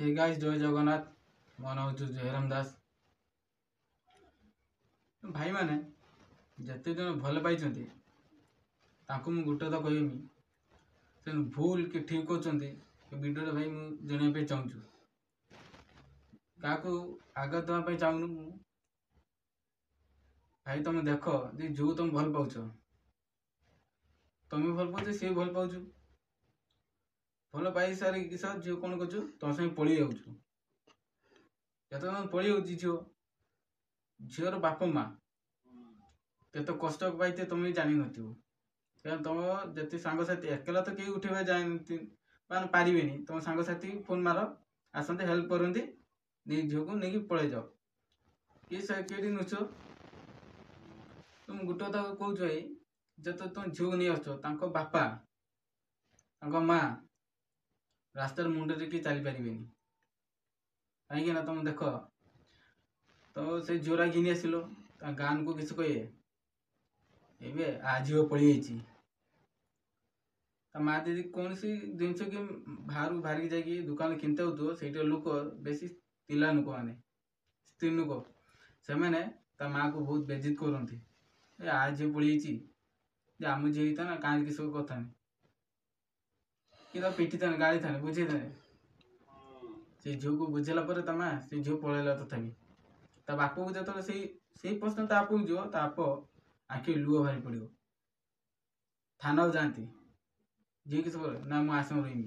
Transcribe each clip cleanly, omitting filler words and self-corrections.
Hey guys जय जगन्नाथ। मो नाम हूँ जयराम दास। भाई मैंने जिते जन भल पाई मु गोटे तो कहमी से भूल कि ठीक होती वीडियो भाई मुझे जनवाई चाहूँ क्या आघात देवाई चाहूँ भाई तुम देख जो तुम भल पाच तुम भल पाच सी भल पाच भल पाई सारी झील कौन कर तुम संगे पड़ी जाऊँ जो तुम पड़ी जाऊँ झील झीर बाप माँ केत कष्ट पाई तुम भी जान न तुम जति सांगसाथी एकला तो कहीं उठे जाए पारे तुम सांगसाथी फोन मार आसते हेल्प करती झील को लेकिन पड़े जाओ कि नुच तुम गोटे कथा कौच भाई जो तुम झील को नहीं आस बापा माँ रास्तार मुंडे कि चली पारे कहीं तुम देख तो से झील घिनी आसिल गान को किसी कहे ए आ झील पड़ी माँ दीदी कौन सी जिनस कि बाहर बाहर जाकि दुकान किनते हो से लोक बेसी पिला लोक मैंने स्त्री लोक से मैंने माँ को बहुत बेजित करती आ झील पड़ी आम झील होता ना कहीं किसी कथा नहीं कि पिटी था गाड़ी था बुझे था से झील को बुझेला माँ से झील पलैला तथा बाप को जो से प्रश्न तो आप जो आप आखि लुह बाहरी पड़ो थाना जाती झी किस ना मुझे आसम रही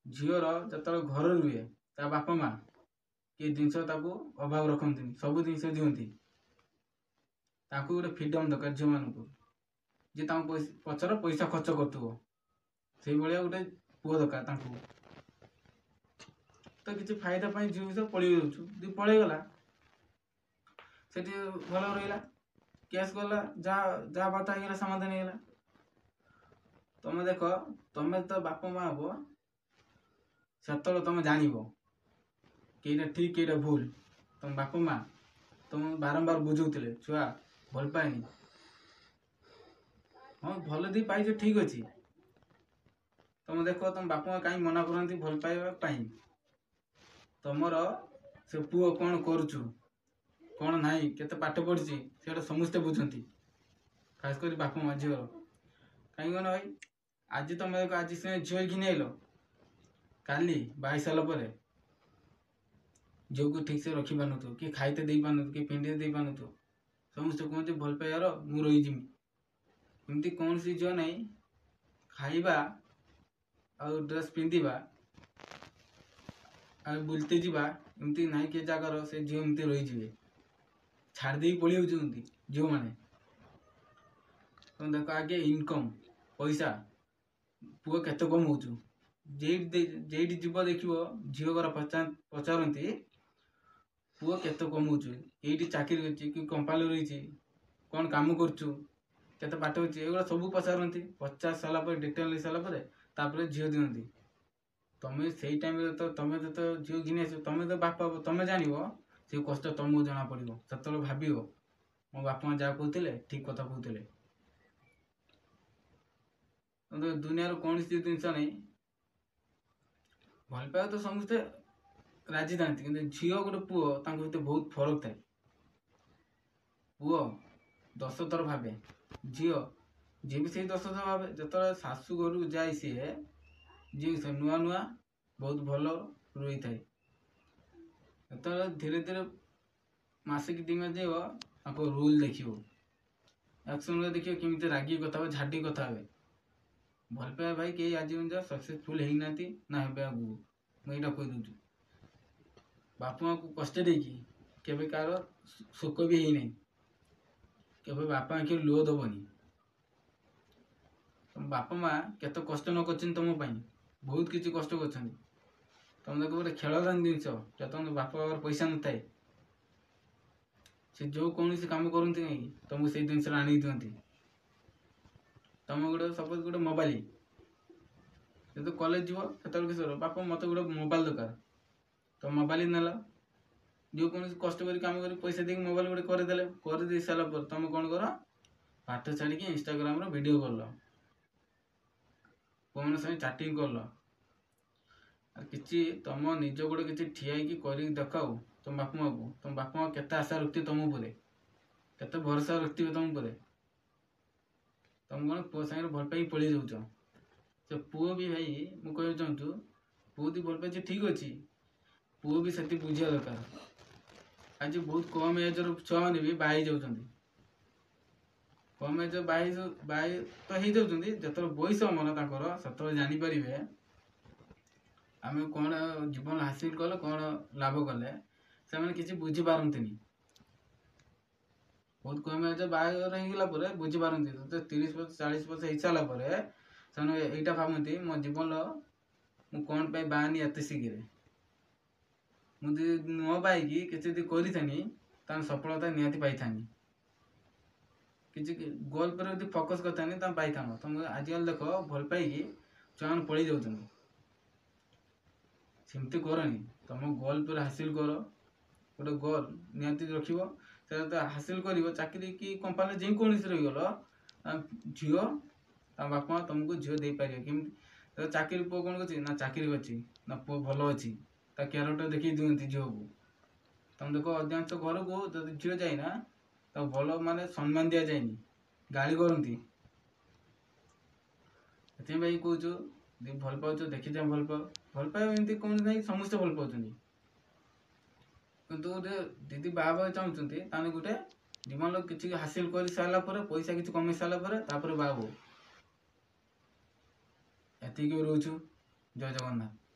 झीर जो घर रुए बापा माँ कि जिनस अभाव रखती सब जिन दिखती गोटे फ्रीडम दरकार झील मानक जी पचर पैसा खर्च कर गोटे पुओ दरकार तो किसी फायदा झील सब पलि जाऊँ पलैगला से भल रहा केस गला जहाँ बात होगा समाधान होगा तुम देख तुम तो बाप माँ हम से तुम जान कईटा ठीक कईटा भूल तुम बाप माँ तुम बारंबार बुझाऊे छुआ भल पाएनि हाँ भल दी पाइज ठीक अच्छे तुम देख तुम बाप माँ कहीं मना करती भल पाइबा तुमर से पुओ कौन करुचु कौन ना केते पाठ पढ़ी से समस्ते बुझती खासकर बाप माँ झील कहीं भाई आज तुम देख आज से झील घिनी आइल काली बाई सारापर झील को ठीक से रखी पार नु कि खाईते दे पार कि पिंधे दे पार समस्त कहते भल पाइबार मु रहीजिमी एमती कौन सी झील नहीं खाइबा आ ड्रेस पिंधा आ बुलते जावा एमती ना कि जगार से झील एमती रही छाड़ी पड़ी जाती झील मैंने तुम देख आगे इनकम पैसा पुओ केत कमाऊँ जेठी जीव देख झील घर पचारती पुओ केत कमाऊँ ये चाकरी कर कंपानी रही कौन कम करते पाठ होती ये सब पचारती पचार सारापर डिटेल ले सारापर झील दिखती तुम्हें से टाइम तो तुम तो झील घिनी आस तुम तो बापा तुम जान से कष्ट तुमको जना पड़ो से भाव मो बाप माँ जहाँ कहते ठीक कथा कहते दुनिया कौन सी जिनस नहीं भल पाइबा तो समस्ते राजी था कि झील गोटे पुओ भर बहुत फरक थाए पुओ 10 थर भावे झील जी भी से 10 थर भावे जो शाशु घर जाए सी जी से नुआ नुआ बहुत भल रही थाए जो धीरे धीरे मसे कि 2 मास जाइब रूल देख एक्शन देख केमी रागी कथा झाड़ी कथा भल पाइबा भाई कई आज सक्सेसफुल होना ना हे आगू मुझे कहीदे बाप माँ को कष्ट देकी केवे कार शोक भी है नहीं केवे बापा आखि लुह दबनी तुम बाप माँ केत कष्ट न कर तुम बहुत किसी कष्ट कर तुम देख गोटे खेलदान जिनस जो तुम बाप पैसा न थाए से जो कौन कम करती नहीं तुमको से जिन आनी दिखती तुम गोटे सपोज गोटे मोबाइल जो कॉलेज जीव से किस बाप मत गोटे मोबाइल दरकार तो मोबाइल नेल जो कौन कष्ट कर कम कर पैसा देख मोबाइल गोटे करदे सारापर तुम कौन कर पाठ छाड़ी इंस्टाग्राम वीडियो कल पुओं संगे चैटिंग कल କିଛି ତମ ନିଜ ଗୋଡ଼େ କିଛି ଠିଆ ହେଇକି କରିକି ଦେଖାଉ ତମ ବାପା ମାଆକୁ। ତମ ବାପା ମା କେତେ ଆଶା ରଖିଥିବେ ତମ ଉପରେ, କେତେ ଭରସା ରଖିଥିବେ ତମ ଉପରେ। ତମ କ'ଣ ପୁଅ ସାଙ୍ଗରେ ଭଲ ପାଇକି ପଳେଇ ଯାଉଛ। ସେ ପୁଅ ବି ଭାଇ ମୁଁ କହିବାକୁ ଚାହୁଁଛୁ, ପୁଅ ଯଦି ଭଲ ପାଇଛି ଠିକ୍ ଅଛି, ପୁଅ ବି ସେତିକି ବୁଝିବା ଦରକାର। ଆଜି ବହୁତ କମ୍ ଏଜର ଛୁଆମାନେ ବି ବାହା ହେଇଯାଉଛନ୍ତି। କମ୍ ଏଜ୍ ବାହା ତ ହେଇଯାଉଛନ୍ତି, ଯେତେବେଳେ ବୟସ ମନ ତାଙ୍କର ସେତେବେଳେ ଜାଣିପାରିବେ ଆମେ କ'ଣ ଜୀବନ ହାସିଲ କଲେ, କ'ଣ ଲାଭ କଲେ। ସେମାନେ କିଛି ବୁଝିପାରନ୍ତିନି। ବହୁତ କମ୍ ଏଜ୍ ବାହାଘର ହେଇଗଲା ପରେ ବୁଝିପାରନ୍ତି। 30 ବର୍ଷ 40 ବର୍ଷ ହେଇସାରିଲା ପରେ ସେମାନେ ଏଇଟା ଭାବନ୍ତି ମୋ ଜୀବନର ମୁଁ କ'ଣ ପାଇଁ ବାହାନି ଏତେ ଶୀଘ୍ର। ମୁଁ ଯଦି ନ ବାହାଇକି କିଛି ଯଦି କରିଥାନି ତାହେଲେ ସଫଳତା ନିହାତି ପାଇଥାନି। କିଛି ଗୋଲ୍ ଉପରେ ଯଦି ଫୋକସ୍ କରିଥାନି ତାହେଲେ ପାଇଥାନ। ତମେ ଆଜିକାଲି ଦେଖ ଭଲ ପାଇକି ଛୁଆମାନେ ପଳେଇ ଯାଉଛନ୍ତି। ସେମିତି କରନି। ତମ ଗୋଲ୍ ଉପରେ ହାସିଲ କର। ଗୋଟେ ଗୋଲ୍ ନିହାତି ରଖିବ। ସେଟା ହାସିଲ କରିବ। ଚାକିରି କି କମ୍ପାନୀ ଯେକୌଣସି ରହିଗଲ, ଝିଅ ତା ବାପା ମା ତମକୁ ଝିଅ ଦେଇପାରିବେ। କେମିତି ଚାକିରି ପୁଅ କ'ଣ କରୁଛି ନା ଚାକିରି ଅଛି ନା ପୁଅ ଭଲ ଅଛି, ତା କ୍ୟାରେକ୍ଟର ଦେଖି ଦିଅନ୍ତି ଝିଅକୁ। ତମେ ଦେଖ ଅଧିକାଂଶ ଘରକୁ ଯଦି ଝିଅ ଯାଇନା ତାକୁ ଭଲ ମାନେ ସମ୍ମାନ ଦିଆଯାଏନି, ଗାଳି କରନ୍ତି। ସେଥିପାଇଁ କହୁଛୁ ଯଦି ଭଲ ପାଉଛ ଦେଖିଛ ଭଲ ପାଅ। ଭଲ ପାଇବା ଏମିତି କ'ଣ ନାହିଁ, ସମସ୍ତେ ଭଲ ପାଉଛନ୍ତି। କିନ୍ତୁ ଗୋଟେ ଦିଦି ବାହା ହେବାକୁ ଚାହୁଁଛନ୍ତି ତାହେଲେ ଗୋଟେ ଜୀବନର କିଛି ହାସିଲ କରି ସାରିଲା ପରେ, ପଇସା କିଛି କମେଇ ସାରିଲା ପରେ ତାପରେ ବାହା ହବ। ଏତିକି ରହୁଛୁ। ଜୟ ଜଗନ୍ନାଥ।